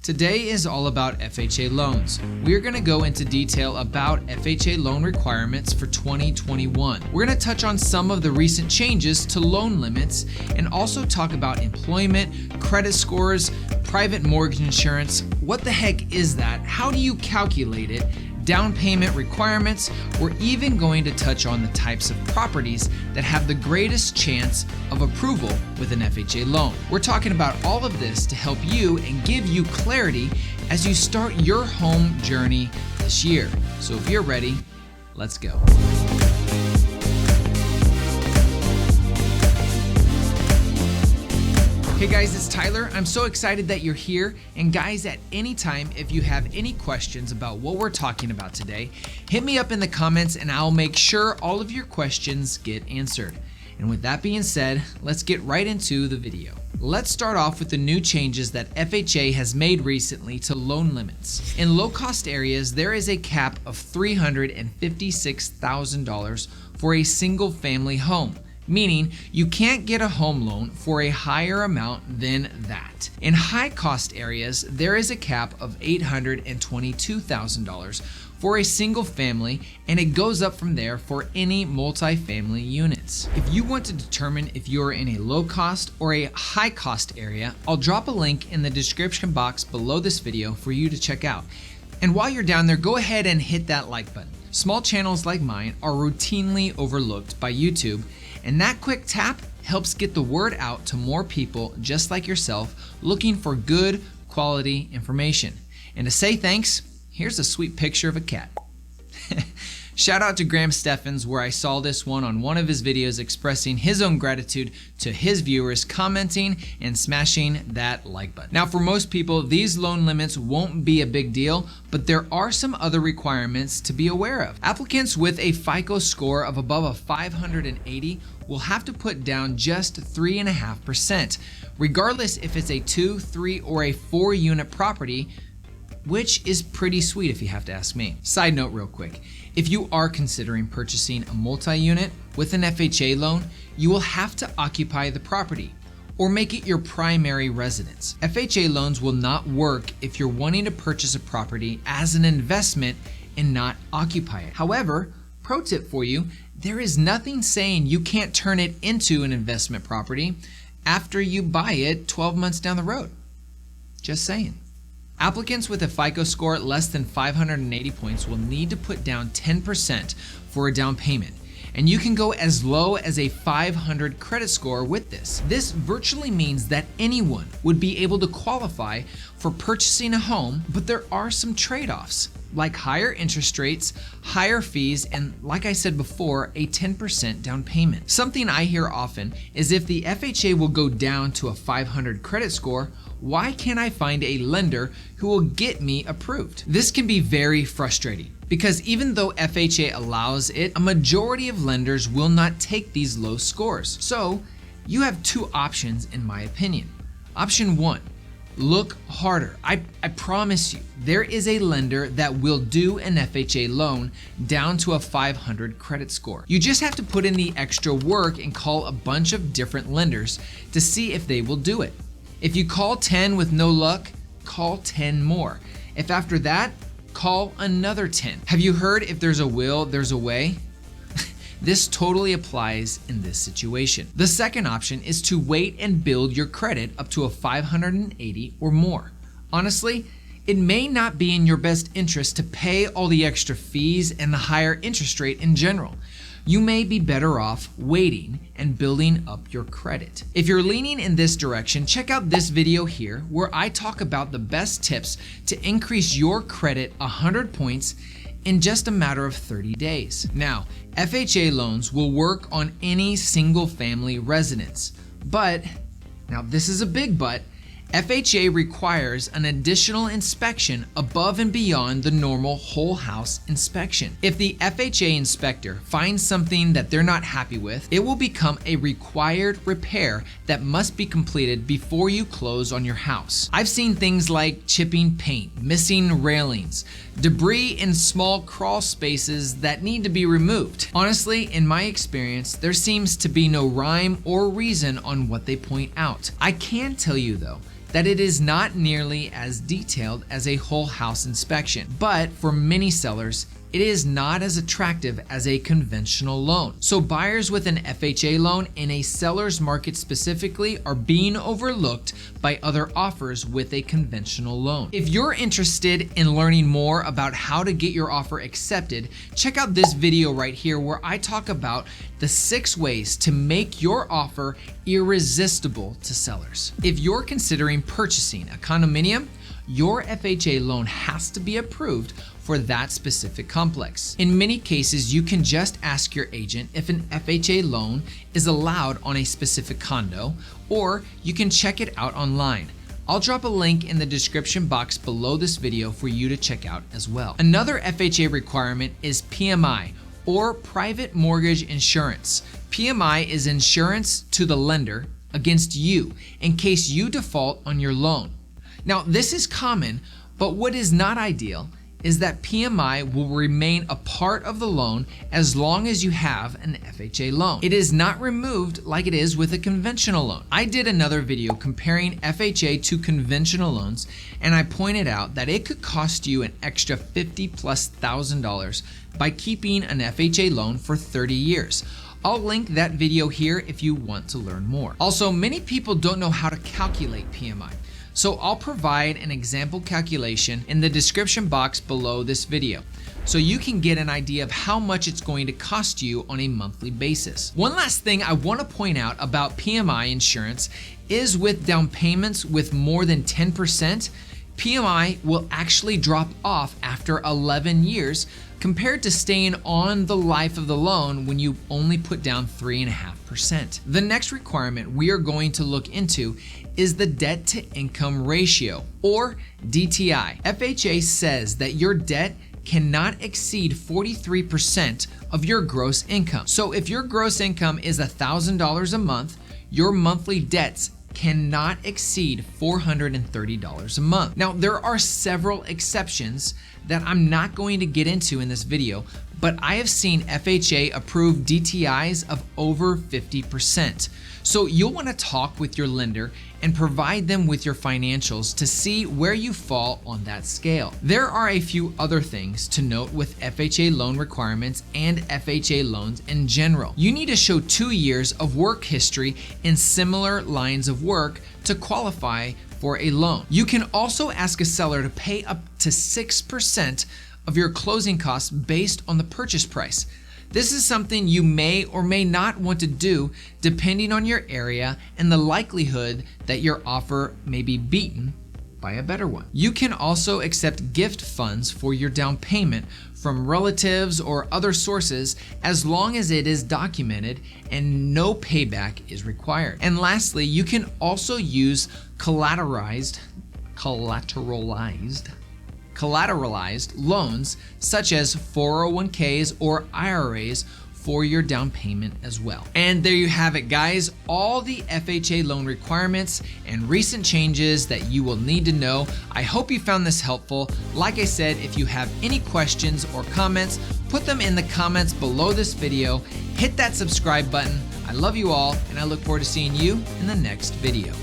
Today is all about FHA loans. We're going to go into detail about FHA loan requirements for 2021. We're going to touch on some of the recent changes to loan limits and also talk about employment, credit scores, private mortgage insurance. What the heck is that? How do you calculate it? Down payment requirements. We're even going to touch on the types of properties that have the greatest chance of approval with an FHA loan. We're talking about all of this to help you and give you clarity as you start your home journey this year. So if you're ready, let's go. Hey guys, it's Tyler. I'm so excited that you're here. And guys, at any time, if you have any questions about what we're talking about today, hit me up in the comments and I'll make sure all of your questions get answered. And with that being said, let's get right into the video. Let's start off with the new changes that FHA has made recently to loan limits. In low-cost areas, there is a cap of $356,000 for a single-family home, meaning you can't get a home loan for a higher amount than that. In high-cost areas, there is a cap of $822,000 for a single family, and it goes up from there for any multi-family units. If you want to determine if you're in a low-cost or a high-cost area, I'll drop a link in the description box below this video for you to check out. And while you're down there, go ahead and hit that like button. Small channels like mine are routinely overlooked by YouTube, and that quick tap helps get the word out to more people just like yourself looking for good quality information. And to say thanks, here's a sweet picture of a cat. Shout out to Graham Steffens, where I saw this one on one of his videos expressing his own gratitude to his viewers, commenting and smashing that like button. Now, for most people, these loan limits won't be a big deal, but there are some other requirements to be aware of. Applicants with a FICO score of above a 580 will have to put down just 3.5%, regardless if it's a 2, 3, or a 4 unit property, which is pretty sweet if you have to ask me. Side note real quick, if you are considering purchasing a multi-unit with an FHA loan, you will have to occupy the property or make it your primary residence. FHA loans will not work if you're wanting to purchase a property as an investment and not occupy it. However, pro tip for you, there is nothing saying you can't turn it into an investment property after you buy it 12 months down the road. Just saying. Applicants with a FICO score less than 580 points will need to put down 10% for a down payment, and you can go as low as a 500 credit score with this. This virtually means that anyone would be able to qualify for purchasing a home, but there are some trade-offs, like higher interest rates, higher fees, and like I said before, a 10% down payment. Something I hear often is if the FHA will go down to a 500 credit score, why can't I find a lender who will get me approved? This can be very frustrating because even though FHA allows it, a majority of lenders will not take these low scores. So you have two options in my opinion. Option one, look harder. I promise you, there is a lender that will do an FHA loan down to a 500 credit score. You just have to put in the extra work and call a bunch of different lenders to see if they will do it. If you call 10 with no luck, call 10 more. If after that, call another 10. Have you heard if there's a will, there's a way? This totally applies in this situation. The second option is to wait and build your credit up to a 580 or more. Honestly, it may not be in your best interest to pay all the extra fees and the higher interest rate in general. You may be better off waiting and building up your credit. If you're leaning in this direction, check out this video here where I talk about the best tips to increase your credit 100 points in just a matter of 30 days. Now, FHA loans will work on any single family residence, but, now this is a big but, FHA requires an additional inspection above and beyond the normal whole house inspection. If the FHA inspector finds something that they're not happy with, it will become a required repair that must be completed before you close on your house. I've seen things like chipping paint, missing railings, debris in small crawl spaces that need to be removed. Honestly, in my experience, there seems to be no rhyme or reason on what they point out. I can tell you though, that it is not nearly as detailed as a whole house inspection, but for many sellers, it is not as attractive as a conventional loan. So buyers with an FHA loan in a seller's market specifically are being overlooked by other offers with a conventional loan. If you're interested in learning more about how to get your offer accepted, check out this video right here where I talk about the 6 ways to make your offer irresistible to sellers. If you're considering purchasing a condominium, your FHA loan has to be approved for that specific complex. In many cases, you can just ask your agent if an FHA loan is allowed on a specific condo, or you can check it out online. I'll drop a link in the description box below this video for you to check out as well. Another FHA requirement is PMI, or private mortgage insurance. PMI is insurance to the lender against you in case you default on your loan. Now, this is common, but what is not ideal is that PMI will remain a part of the loan as long as you have an FHA loan. It is not removed like it is with a conventional loan. I did another video comparing FHA to conventional loans, and I pointed out that it could cost you an extra $50,000+ by keeping an FHA loan for 30 years. I'll link that video here if you want to learn more. Also, many people don't know how to calculate PMI. So I'll provide an example calculation in the description box below this video, so you can get an idea of how much it's going to cost you on a monthly basis. One last thing I want to point out about PMI insurance is with down payments with more than 10%, PMI will actually drop off after 11 years compared to staying on the life of the loan when you only put down 3.5%. The next requirement we are going to look into is the debt to income ratio, or DTI. FHA says that your debt cannot exceed 43% of your gross income. So if your gross income is $1,000 a month, your monthly debts cannot exceed $430 a month. Now, there are several exceptions that I'm not going to get into in this video, but I have seen FHA approve DTIs of over 50%. So you'll want to talk with your lender and provide them with your financials to see where you fall on that scale. There are a few other things to note with FHA loan requirements and FHA loans in general. You need to show 2 years of work history in similar lines of work to qualify for a loan. You can also ask a seller to pay up to 6% of your closing costs based on the purchase price. This is something you may or may not want to do depending on your area and the likelihood that your offer may be beaten by a better one. You can also accept gift funds for your down payment from relatives or other sources as long as it is documented and no payback is required. And lastly, you can also use collateralized loans such as 401ks or IRAs for your down payment as well. And there you have it, guys, all the FHA loan requirements and recent changes that you will need to know. I hope you found this helpful. Like I said, if you have any questions or comments, put them in the comments below this video. Hit that subscribe button. I love you all, and I look forward to seeing you in the next video.